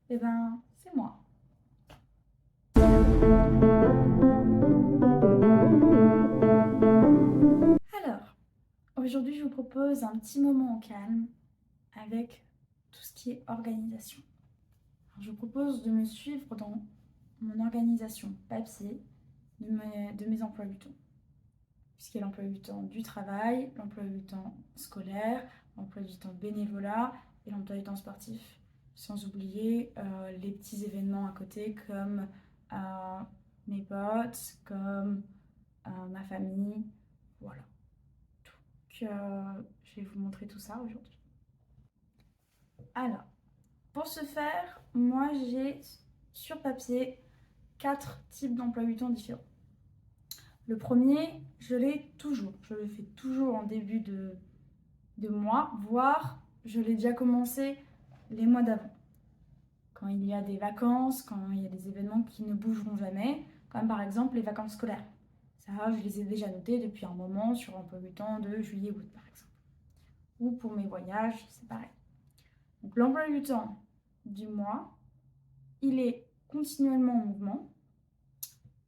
Eh ben, c'est moi. Alors, aujourd'hui, je vous propose un petit moment au calme avec tout ce qui est organisation. Alors, je vous propose de me suivre dans mon organisation papier de mes emplois du temps. Puisqu'il y a l'emploi du temps du travail, l'emploi du temps scolaire, l'emploi du temps bénévolat et l'emploi du temps sportif. Sans oublier les petits événements à côté comme euh, mes potes, comme ma famille. Voilà. Donc, je vais vous montrer tout ça aujourd'hui. Alors, pour ce faire, moi j'ai sur papier 4 types d'emploi du temps différents. Le premier, je l'ai toujours. Je le fais toujours en début de mois, voire je l'ai déjà commencé les mois d'avant. Quand il y a des vacances, quand il y a des événements qui ne bougeront jamais, comme par exemple les vacances scolaires. Ça, je les ai déjà notés depuis un moment sur l'emploi du temps de juillet-août par exemple. Ou pour mes voyages, c'est pareil. Donc l'emploi du temps du mois, il est continuellement en mouvement.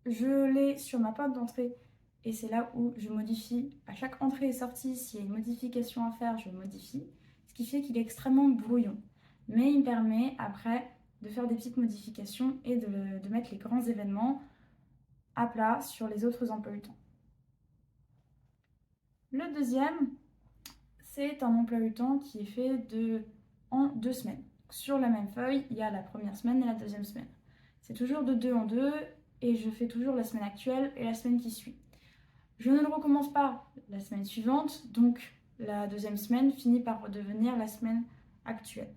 Je l'ai sur ma porte d'entrée et c'est là où je modifie à chaque entrée et sortie. S'il y a une modification à faire, je modifie. Ce qui fait qu'il est extrêmement brouillon. Mais il me permet après de faire des petites modifications et de mettre les grands événements à plat sur les autres emplois du temps. Le deuxième, c'est un emploi du temps qui est fait en 2 semaines. Sur la même feuille, il y a la première semaine et la deuxième semaine. C'est toujours de 2 en 2 et je fais toujours la semaine actuelle et la semaine qui suit. Je ne le recommence pas la semaine suivante, donc la deuxième semaine finit par devenir la semaine actuelle.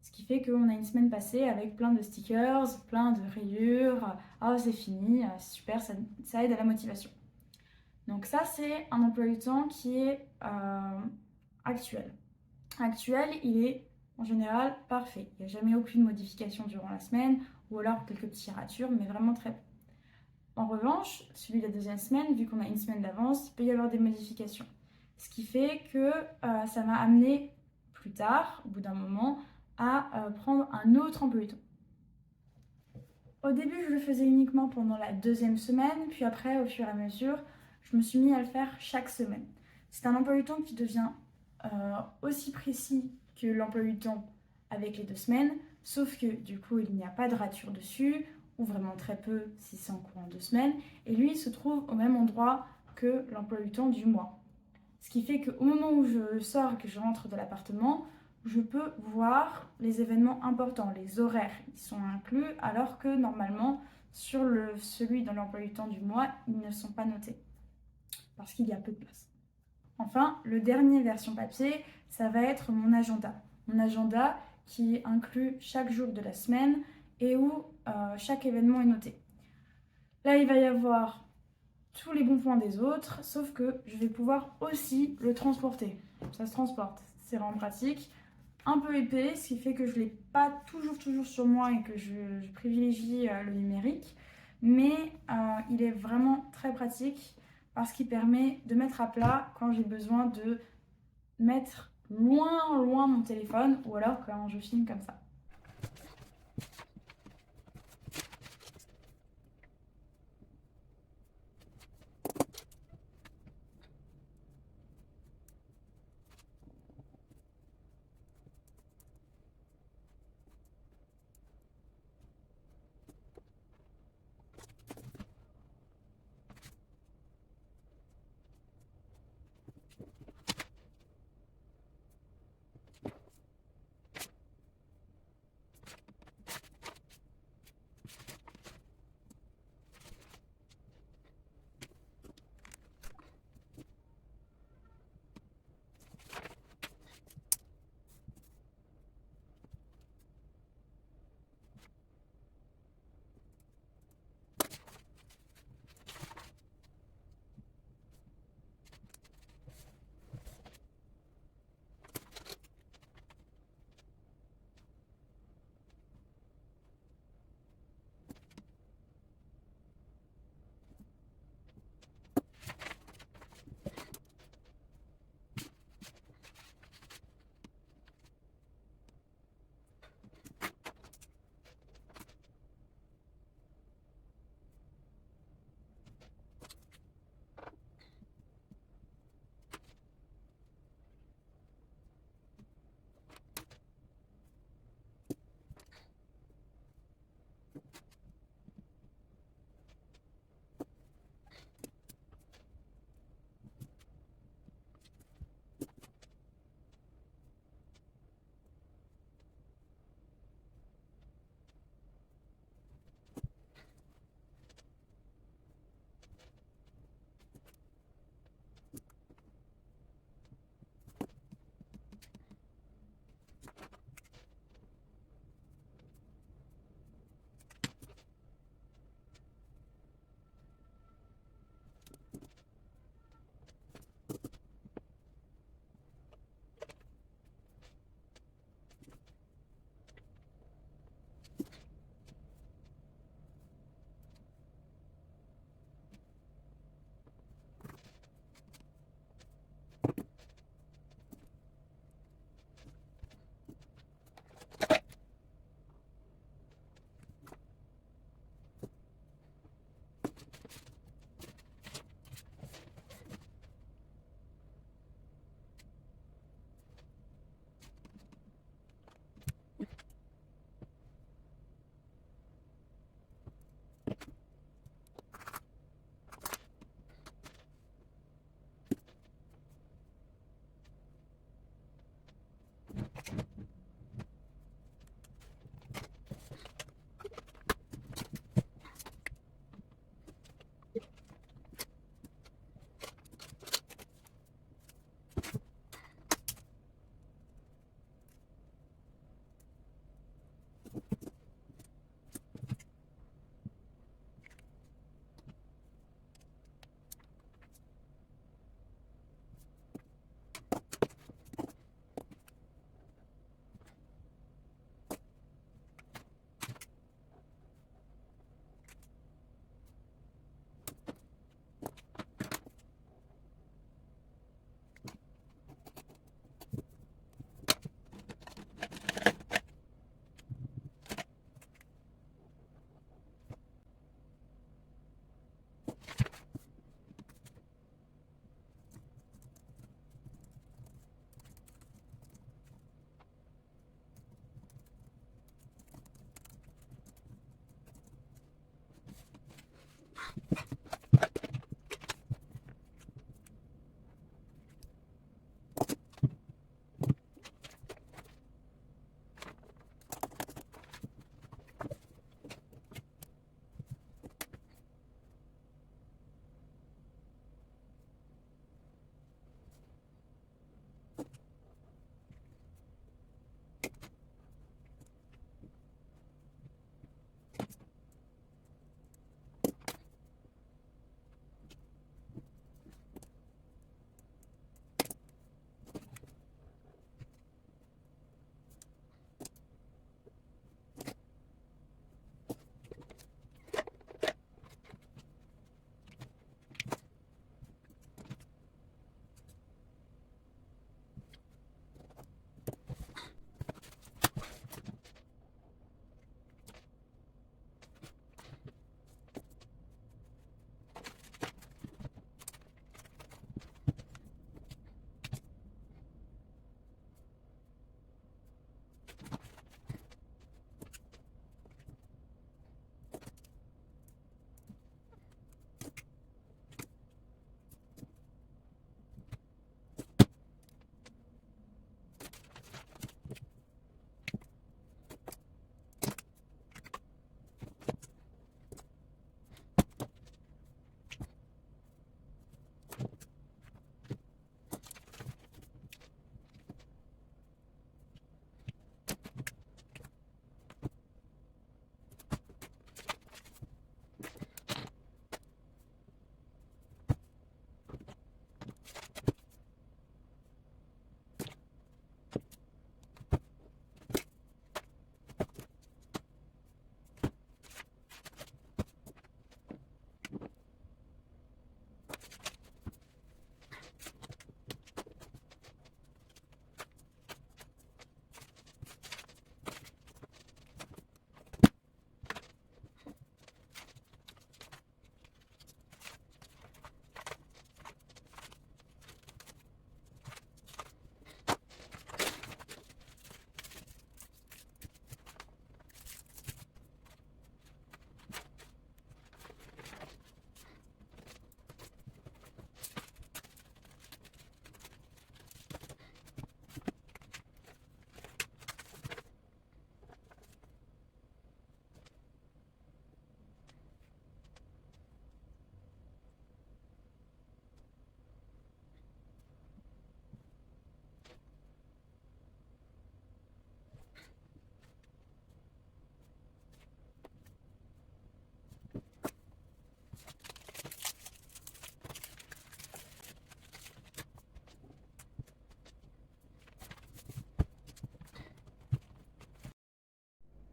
Ce qui fait qu'on a une semaine passée avec plein de stickers, plein de rayures. Ah, c'est fini, c'est super, ça aide à la motivation. Donc ça, c'est un emploi du temps qui est actuel. Actuel, il est en général parfait. Il n'y a jamais aucune modification durant la semaine, ou alors quelques petites ratures, mais vraiment très peu. En revanche, celui de la deuxième semaine, vu qu'on a une semaine d'avance, il peut y avoir des modifications. Ce qui fait que ça m'a amené plus tard, au bout d'un moment, à prendre un autre emploi du temps. Au début, je le faisais uniquement pendant la deuxième semaine, puis après, au fur et à mesure, je me suis mis à le faire chaque semaine. C'est un emploi du temps qui devient aussi précis que l'emploi du temps avec les 2 semaines, sauf que du coup, il n'y a pas de rature dessus, ou vraiment très peu si c'est en courant 2 semaines, et lui, il se trouve au même endroit que l'emploi du temps du mois. Ce qui fait qu'au moment où je sors et que je rentre de l'appartement, je peux voir les événements importants, les horaires, ils sont inclus, alors que normalement, sur celui dans l'emploi du temps du mois, ils ne sont pas notés, parce qu'il y a peu de place. Enfin, le dernier version papier, ça va être mon agenda. Mon agenda qui inclut chaque jour de la semaine et où chaque événement est noté. Là, il va y avoir tous les bons points des autres, sauf que je vais pouvoir aussi le transporter. Ça se transporte, c'est vraiment pratique. Un peu épais, ce qui fait que je ne l'ai pas toujours sur moi et que je privilégie le numérique. Mais il est vraiment très pratique parce qu'il permet de mettre à plat quand j'ai besoin de mettre loin mon téléphone ou alors quand je filme comme ça.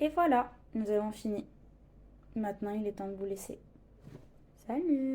Et voilà, nous avons fini. Maintenant, il est temps de vous laisser. Salut!